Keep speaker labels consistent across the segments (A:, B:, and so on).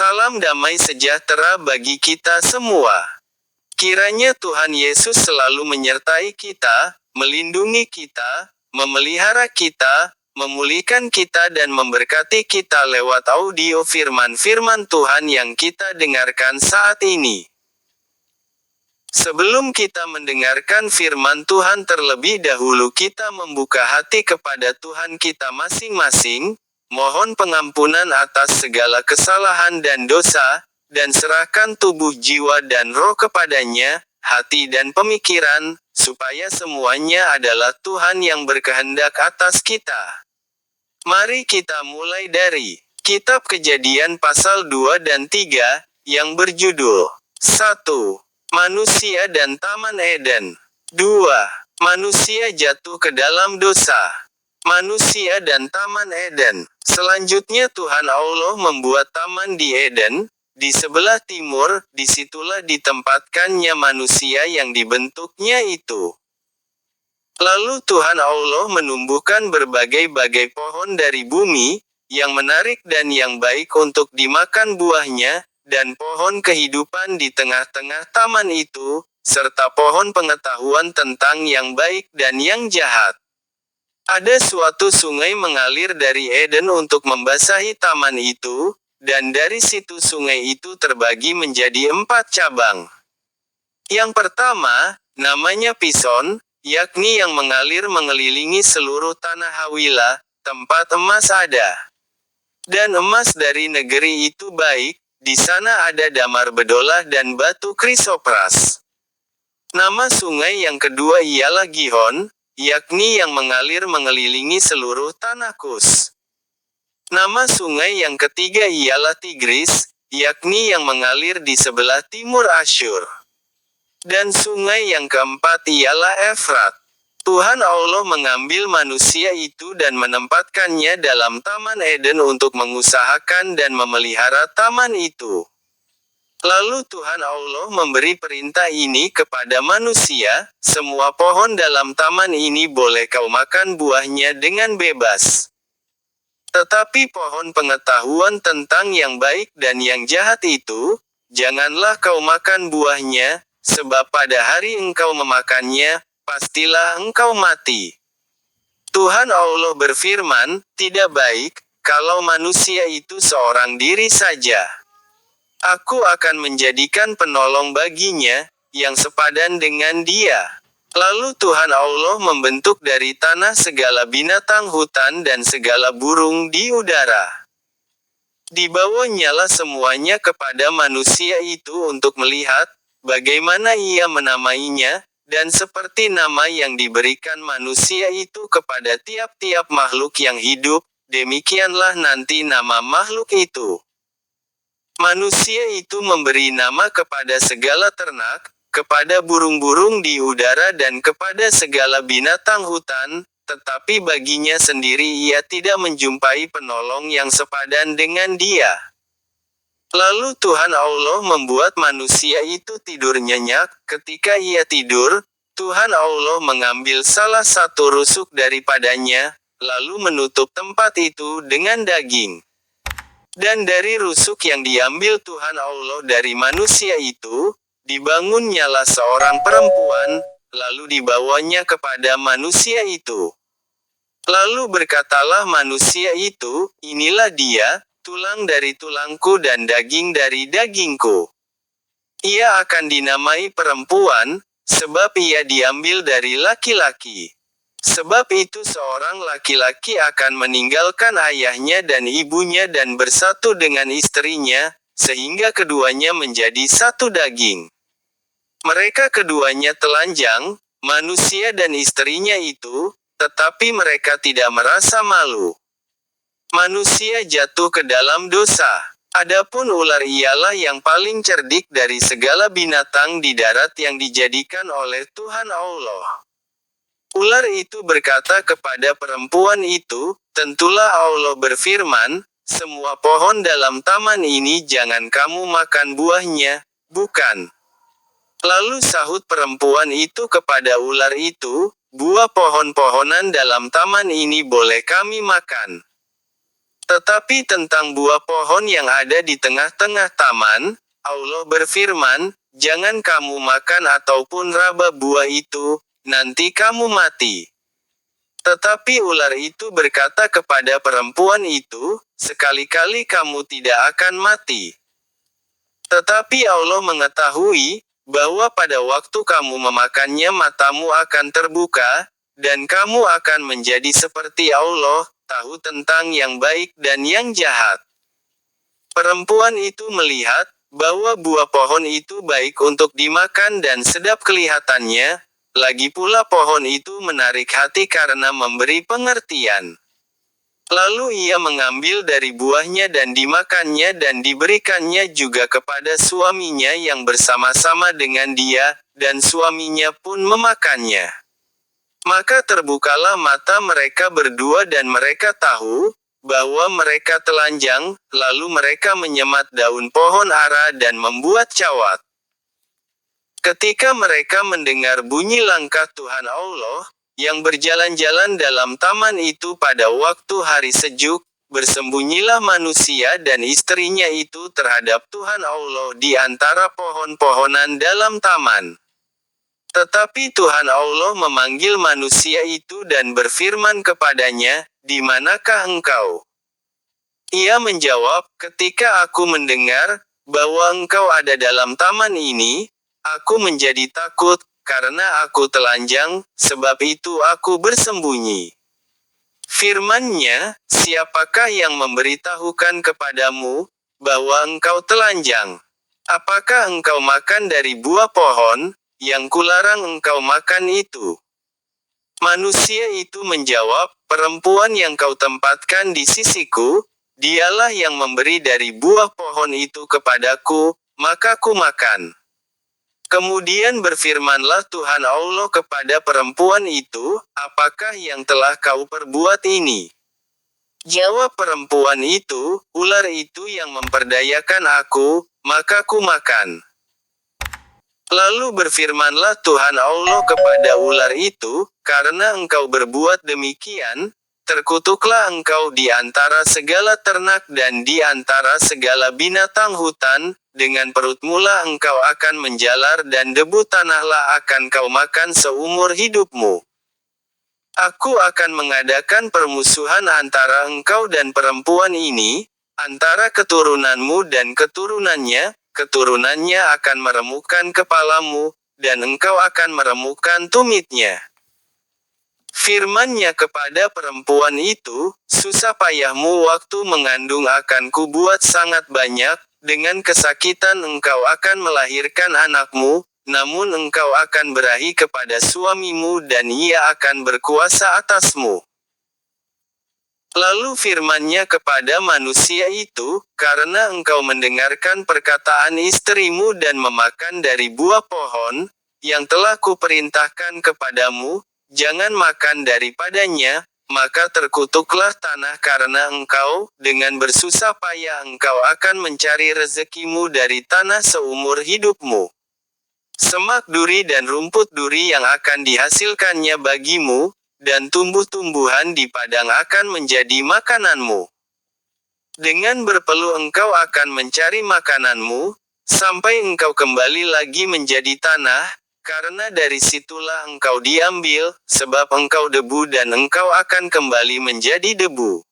A: Salam damai sejahtera bagi kita semua. Kiranya Tuhan Yesus selalu menyertai kita, melindungi kita, memelihara kita, memulihkan kita dan memberkati kita lewat audio firman-firman Tuhan yang kita dengarkan saat ini. Sebelum kita mendengarkan firman Tuhan terlebih dahulu kita membuka hati kepada Tuhan kita masing-masing, mohon pengampunan atas segala kesalahan dan dosa, dan serahkan tubuh, jiwa dan roh kepadanya, hati dan pemikiran, supaya semuanya adalah Tuhan yang berkehendak atas kita. Mari kita mulai dari Kitab Kejadian pasal 2 dan 3, yang berjudul 1. Manusia dan Taman Eden. 2. Manusia jatuh ke dalam dosa. Manusia dan Taman Eden. Selanjutnya Tuhan Allah membuat taman di Eden, di sebelah timur, disitulah ditempatkannya manusia yang dibentuknya itu. Lalu Tuhan Allah menumbuhkan berbagai-bagai pohon dari bumi, yang menarik dan yang baik untuk dimakan buahnya, dan pohon kehidupan di tengah-tengah taman itu, serta pohon pengetahuan tentang yang baik dan yang jahat. Ada suatu sungai mengalir dari Eden untuk membasahi taman itu, dan dari situ sungai itu terbagi menjadi 4 cabang. Yang pertama, namanya Pison, yakni yang mengalir mengelilingi seluruh tanah Hawila, tempat emas ada. Dan emas dari negeri itu baik, di sana ada damar bedolah dan batu krisopras. Nama sungai yang kedua ialah Gihon, yakni yang mengalir mengelilingi seluruh tanah Kus. Nama sungai yang ketiga ialah Tigris, yakni yang mengalir di sebelah timur Asyur. Dan sungai yang keempat ialah Efrat. Tuhan Allah mengambil manusia itu dan menempatkannya dalam Taman Eden untuk mengusahakan dan memelihara taman itu. Lalu Tuhan Allah memberi perintah ini kepada manusia, semua pohon dalam taman ini boleh kau makan buahnya dengan bebas. Tetapi pohon pengetahuan tentang yang baik dan yang jahat itu, janganlah kau makan buahnya, sebab pada hari engkau memakannya, pastilah engkau mati. Tuhan Allah berfirman, tidak baik, kalau manusia itu seorang diri saja. Aku akan menjadikan penolong baginya, yang sepadan dengan dia. Lalu Tuhan Allah membentuk dari tanah segala binatang hutan dan segala burung di udara. Dibawonyalah semuanya kepada manusia itu untuk melihat, bagaimana ia menamainya, dan seperti nama yang diberikan manusia itu kepada tiap-tiap makhluk yang hidup, demikianlah nanti nama makhluk itu. Manusia itu memberi nama kepada segala ternak, kepada burung-burung di udara dan kepada segala binatang hutan, tetapi baginya sendiri ia tidak menjumpai penolong yang sepadan dengan dia. Lalu Tuhan Allah membuat manusia itu tidur nyenyak. Ketika ia tidur, Tuhan Allah mengambil salah satu rusuk daripadanya, lalu menutup tempat itu dengan daging. Dan dari rusuk yang diambil Tuhan Allah dari manusia itu, dibangunnyalah seorang perempuan, lalu dibawanya kepada manusia itu. Lalu berkatalah manusia itu, inilah dia, tulang dari tulangku dan daging dari dagingku. Ia akan dinamai perempuan, sebab ia diambil dari laki-laki. Sebab itu seorang laki-laki akan meninggalkan ayahnya dan ibunya dan bersatu dengan istrinya, sehingga keduanya menjadi satu daging. Mereka keduanya telanjang, manusia dan istrinya itu, tetapi mereka tidak merasa malu. Manusia jatuh ke dalam dosa. Adapun ular ialah yang paling cerdik dari segala binatang di darat yang dijadikan oleh Tuhan Allah. Ular itu berkata kepada perempuan itu, tentulah Allah berfirman, semua pohon dalam taman ini jangan kamu makan buahnya, bukan? Lalu sahut perempuan itu kepada ular itu, buah pohon-pohonan dalam taman ini boleh kami makan. Tetapi tentang buah pohon yang ada di tengah-tengah taman, Allah berfirman, "Jangan kamu makan ataupun raba buah itu, nanti kamu mati." Tetapi ular itu berkata kepada perempuan itu, "Sekali-kali kamu tidak akan mati." Tetapi Allah mengetahui bahwa pada waktu kamu memakannya matamu akan terbuka, dan kamu akan menjadi seperti Allah, tahu tentang yang baik dan yang jahat. Perempuan itu melihat bahwa buah pohon itu baik untuk dimakan dan sedap kelihatannya, lagi pula pohon itu menarik hati karena memberi pengertian. Lalu ia mengambil dari buahnya dan dimakannya dan diberikannya juga kepada suaminya yang bersama-sama dengan dia, dan suaminya pun memakannya. Maka terbukalah mata mereka berdua dan mereka tahu bahwa mereka telanjang, lalu mereka menyemat daun pohon ara dan membuat cawat. Ketika mereka mendengar bunyi langkah Tuhan Allah, yang berjalan-jalan dalam taman itu pada waktu hari sejuk, bersembunyilah manusia dan istrinya itu terhadap Tuhan Allah di antara pohon-pohonan dalam taman. Tetapi Tuhan Allah memanggil manusia itu dan berfirman kepadanya, "Di manakah engkau?" Ia menjawab, "Ketika aku mendengar bahwa engkau ada dalam taman ini, aku menjadi takut, karena aku telanjang, sebab itu aku bersembunyi." Firman-Nya, "Siapakah yang memberitahukan kepadamu bahwa engkau telanjang? Apakah engkau makan dari buah pohon yang kularang engkau makan itu?" Manusia itu menjawab, "Perempuan yang kau tempatkan di sisiku, dialah yang memberi dari buah pohon itu kepadaku, maka ku makan." Kemudian berfirmanlah Tuhan Allah kepada perempuan itu, "Apakah yang telah kau perbuat ini?" Jawab perempuan itu, "Ular itu yang memperdayakan aku, maka ku makan." Lalu berfirmanlah Tuhan Allah kepada ular itu, "Karena engkau berbuat demikian, terkutuklah engkau di antara segala ternak dan di antara segala binatang hutan, dengan perutmulah engkau akan menjalar dan debu tanahlah akan kau makan seumur hidupmu. Aku akan mengadakan permusuhan antara engkau dan perempuan ini, antara keturunanmu dan keturunannya, keturunannya akan meremukkan kepalamu, dan engkau akan meremukkan tumitnya." Firman-Nya kepada perempuan itu, "Susah payahmu waktu mengandung akan kubuat sangat banyak, dengan kesakitan engkau akan melahirkan anakmu, namun engkau akan berahi kepada suamimu dan ia akan berkuasa atasmu." Lalu firman-Nya kepada manusia itu, "Karena engkau mendengarkan perkataan istrimu dan memakan dari buah pohon, yang telah kuperintahkan kepadamu, jangan makan daripadanya, maka terkutuklah tanah karena engkau, dengan bersusah payah engkau akan mencari rezekimu dari tanah seumur hidupmu. Semak duri dan rumput duri yang akan dihasilkannya bagimu, dan tumbuh-tumbuhan di padang akan menjadi makananmu. Dengan berpeluh engkau akan mencari makananmu, sampai engkau kembali lagi menjadi tanah, karena dari situlah engkau diambil, sebab engkau debu dan engkau akan kembali menjadi debu."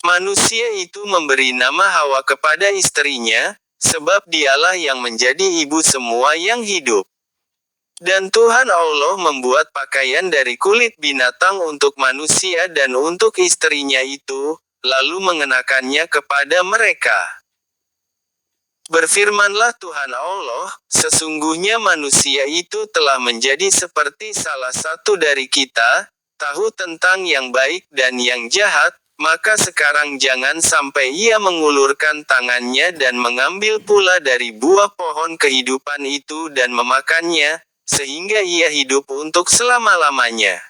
A: Manusia itu memberi nama Hawa kepada istrinya, sebab dialah yang menjadi ibu semua yang hidup. Dan Tuhan Allah membuat pakaian dari kulit binatang untuk manusia dan untuk istrinya itu, lalu mengenakannya kepada mereka. Berfirmanlah Tuhan Allah, "Sesungguhnya manusia itu telah menjadi seperti salah satu dari kita, tahu tentang yang baik dan yang jahat, maka sekarang jangan sampai ia mengulurkan tangannya dan mengambil pula dari buah pohon kehidupan itu dan memakannya, sehingga ia hidup untuk selama-lamanya."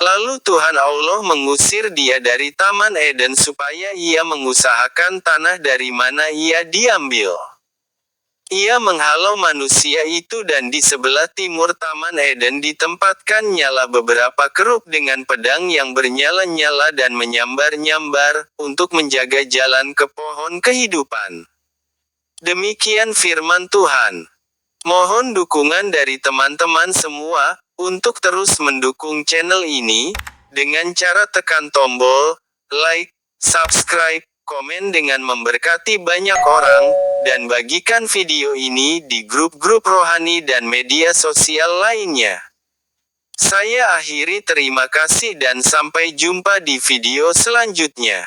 A: Lalu Tuhan Allah mengusir dia dari Taman Eden supaya ia mengusahakan tanah dari mana ia diambil. Ia menghalau manusia itu dan di sebelah timur Taman Eden ditempatkan nyala beberapa kerub dengan pedang yang bernyala-nyala dan menyambar-nyambar, untuk menjaga jalan ke pohon kehidupan. Demikian firman Tuhan. Mohon dukungan dari teman-teman semua, untuk terus mendukung channel ini, dengan cara tekan tombol like, subscribe, komen dengan memberkati banyak orang, dan bagikan video ini di grup-grup rohani dan media sosial lainnya. Saya akhiri, terima kasih dan sampai jumpa di video selanjutnya.